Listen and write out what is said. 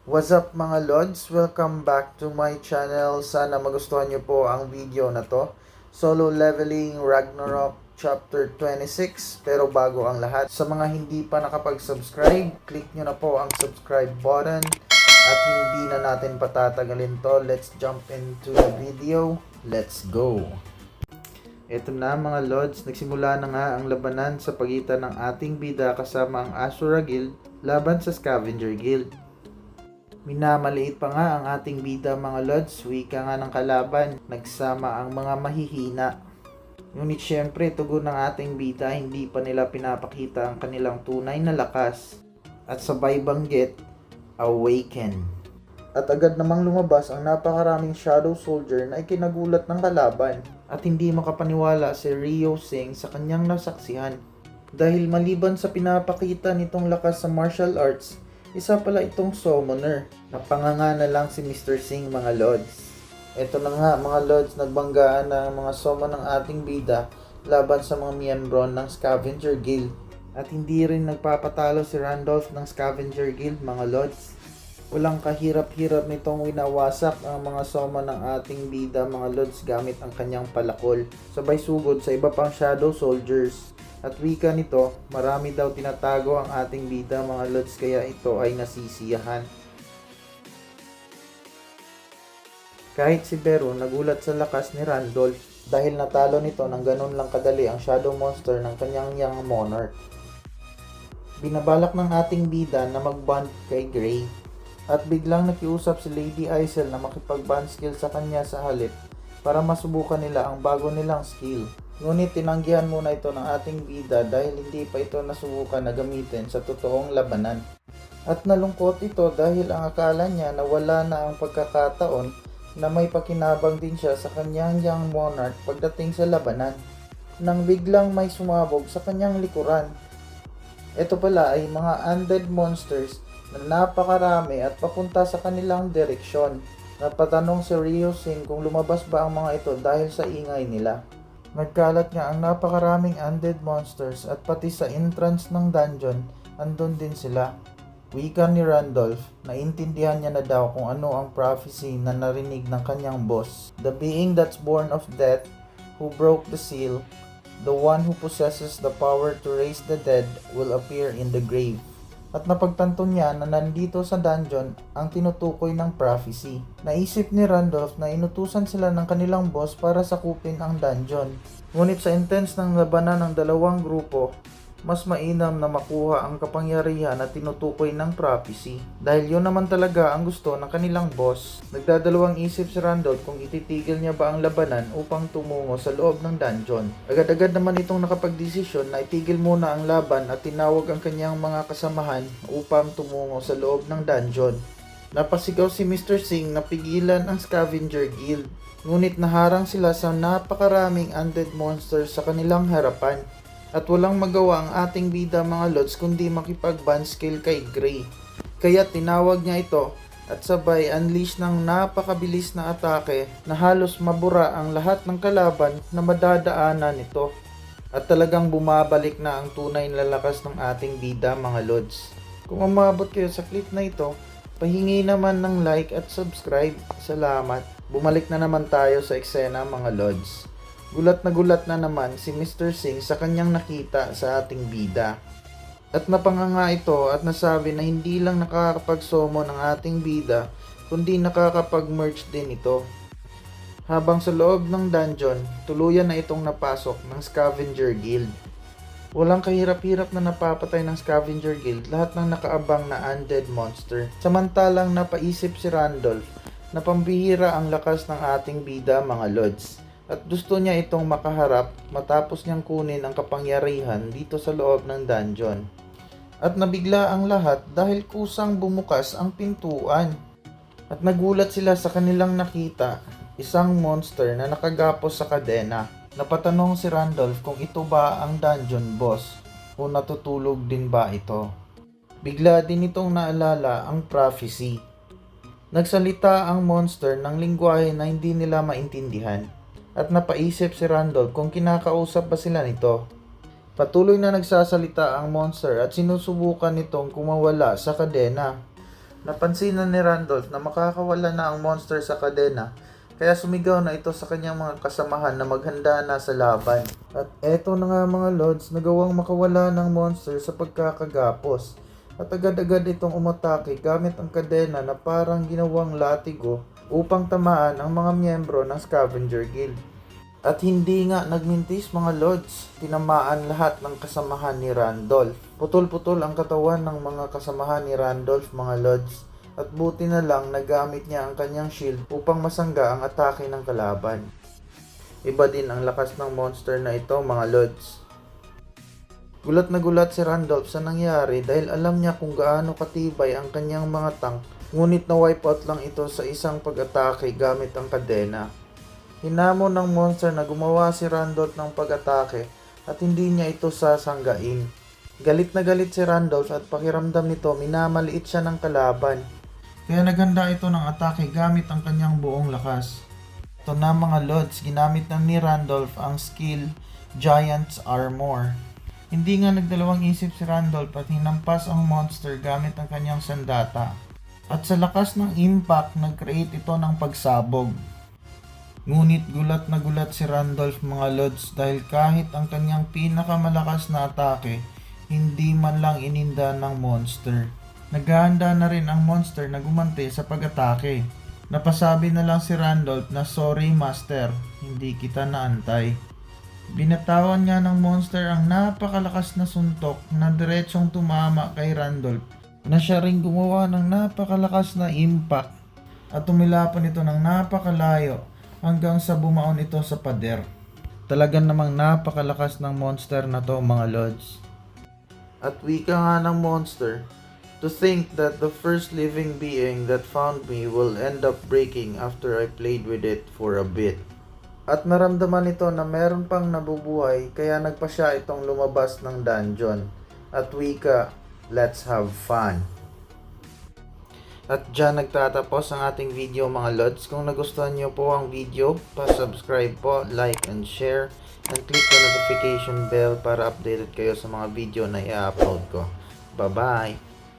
What's up mga Lods? Welcome back to my channel. Sana magustuhan nyo po ang video na to. Solo Leveling Ragnarok Chapter 26. Pero bago ang lahat, sa mga hindi pa nakapag-subscribe, click nyo na po ang subscribe button. At hindi na natin patatagalin to. Let's jump into the video. Let's go! Ito na mga Lods, nagsimula na nga ang labanan sa pagitan ng ating bida kasama ang Asura Guild laban sa Scavenger Guild. Minamaliit pa nga ang ating bida mga Lods, wika nga ng kalaban, nagsama ang mga mahihina. Ngunit syempre tugon ng ating bida, hindi pa nila pinapakita ang kanilang tunay na lakas. At sabay banggit, awaken. At agad namang lumabas ang napakaraming Shadow Soldier na ikinagulat ng kalaban. At hindi makapaniwala si Ryo Singh sa kanyang nasaksihan. Dahil maliban sa pinapakita nitong lakas sa martial arts, isa pala itong summoner. Napanganga na lang si Mr. Singh mga Lods. Ito na nga mga Lods, nagbanggaan na ang mga summon ng ating bida laban sa mga miyembro ng Scavenger Guild. At hindi rin nagpapatalo si Randolph ng Scavenger Guild mga Lods. Walang kahirap-hirap nitong winawasak ang mga summon ng ating bida mga Lods gamit ang kanyang palakol. Sabay sugod sa iba pang Shadow Soldiers. At wika nito, marami daw tinatago ang ating bida mga Lods kaya ito ay nasisiyahan. Kahit si Beru nagulat sa lakas ni Randolph dahil natalo nito ng ganun lang kadali ang Shadow Monster ng kanyang Young Monarch. Binabalak ng ating bida na mag-bond kay Gray at biglang nakiusap si Lady Isel na makipag-bond skill sa kanya sa halip para masubukan nila ang bago nilang skill. Ngunit tinanggihan muna ito ng ating bida dahil hindi pa ito nasubukan na gamitin sa totoong labanan. At nalungkot ito dahil ang akala niya na wala na ang pagkakataon na may pakinabang din siya sa kanyang Young Monarch pagdating sa labanan, nang biglang may sumabog sa kanyang likuran. Ito pala ay mga undead monsters na napakarami at papunta sa kanilang direksyon. Napatanong si Ryo Singh kung lumabas ba ang mga ito dahil sa ingay nila. Nagkalat nga ang napakaraming undead monsters at pati sa entrance ng dungeon, andun din sila. Wika ni Randolph, naintindihan niya na daw kung ano ang prophecy na narinig ng kanyang boss. The being that's born of death, who broke the seal, the one who possesses the power to raise the dead, will appear in the grave. At napagtanto niya na nandito sa dungeon ang tinutukoy ng prophecy. Naisip ni Randolph na inutusan sila ng kanilang boss para sakupin ang dungeon. Ngunit sa intense ng labanan ng dalawang grupo, mas mainam na makuha ang kapangyarihan na tinutukoy ng prophecy. Dahil yun naman talaga ang gusto ng kanilang boss. Nagdadalawang isip si Randolph kung ititigil niya ba ang labanan upang tumungo sa loob ng dungeon. Agad-agad naman itong nakapagdesisyon na itigil muna ang laban at tinawag ang kanyang mga kasamahan upang tumungo sa loob ng dungeon. Napasigaw si Mr. Singh na pigilan ang Scavenger Guild. Ngunit naharang sila sa napakaraming undead monsters sa kanilang harapan. At walang magawa ang ating bida mga Lods kundi makipag-band skill kay Gray. Kaya tinawag niya ito at sabay unleash ng napakabilis na atake na halos mabura ang lahat ng kalaban na madadaanan nito. At talagang bumabalik na ang tunay na lakas ng ating bida mga Lods. Kung umabot kayo sa clip na ito, pahingi naman ng like at subscribe. Salamat. Bumalik na naman tayo sa eksena mga Lods. Gulat na naman si Mr. Singh sa kanyang nakita sa ating bida. At napanganga ito at nasabi na hindi lang nakakapag-summon ng ating bida, kundi nakakapag-merge din ito. Habang sa loob ng dungeon, tuluyan na itong napasok ng Scavenger Guild. Walang kahirap-hirap na napapatay ng Scavenger Guild lahat ng nakaabang na undead monster. Samantalang napaisip si Randolph na pambihira ang lakas ng ating bida mga Lods. At gusto niya itong makaharap matapos niyang kunin ang kapangyarihan dito sa loob ng dungeon. At nabigla ang lahat dahil kusang bumukas ang pintuan. At nagulat sila sa kanilang nakita, isang monster na nakagapos sa kadena. Napatanong si Randolph kung ito ba ang dungeon boss o natutulog din ba ito. Bigla din itong naalala ang prophecy. Nagsalita ang monster ng lingwahe na hindi nila maintindihan. At napaisip si Randolph kung kinakausap ba sila nito. Patuloy na nagsasalita ang monster at sinusubukan nitong kumawala sa kadena. Napansinan ni Randolph na makakawala na ang monster sa kadena, kaya sumigaw na ito sa kanyang mga kasamahan na maghanda na sa laban. At eto na nga mga lods, nagawang makawala ng monster sa pagkakagapos. At agad-agad itong umatake gamit ang kadena na parang ginawang latigo upang tamaan ang mga miyembro ng Scavenger Guild. At hindi nga nagmintis mga lods, tinamaan lahat ng kasamahan ni Randolph. Putol-putol ang katawan ng mga kasamahan ni Randolph mga lods. At buti na lang nagamit niya ang kanyang shield upang masangga ang atake ng kalaban. Iba din ang lakas ng monster na ito mga lods. Gulat na gulat si Randolph sa nangyari dahil alam niya kung gaano katibay ang kanyang mga tank, ngunit na wipe out lang ito sa isang pag-atake gamit ang kadena. Hinamon ng monster na gumawa si Randolph ng pag-atake at hindi niya ito sasanggain. Galit na galit si Randolph at pakiramdam nito minamaliit siya ng kalaban. Kaya naganda ito ng atake gamit ang kanyang buong lakas. Ito na mga lods, ginamit na ni Randolph ang skill Giant's Armor. Hindi nga nagdalawang isip si Randolph at hinampas ang monster gamit ang kanyang sandata. At sa lakas ng impact, nag-create ito ng pagsabog. Ngunit gulat na gulat si Randolph mga lods dahil kahit ang kanyang pinakamalakas na atake, hindi man lang ininda ng monster. Naghahanda na rin ang monster na gumante sa pag-atake. Napasabi na lang si Randolph na sorry master, hindi kita naantay. Binatawan nga ng monster ang napakalakas na suntok na diretsong tumama kay Randolph na siya ring gumawa ng napakalakas na impact at tumilapon ito ng napakalayo hanggang sa bumaon ito sa pader. Talagang namang napakalakas ng monster na to mga lods. At wika nga ng monster, to think that the first living being that found me will end up breaking after I played with it for a bit. At naramdaman nito na meron pang nabubuhay kaya nagpa siya itong lumabas ng dungeon. At wika, let's have fun. At dyan nagtatapos ang ating video mga lods. Kung nagustuhan nyo po ang video, pa-subscribe po, like and share, and click the notification bell para updated kayo sa mga video na i-upload ko. Bye-bye!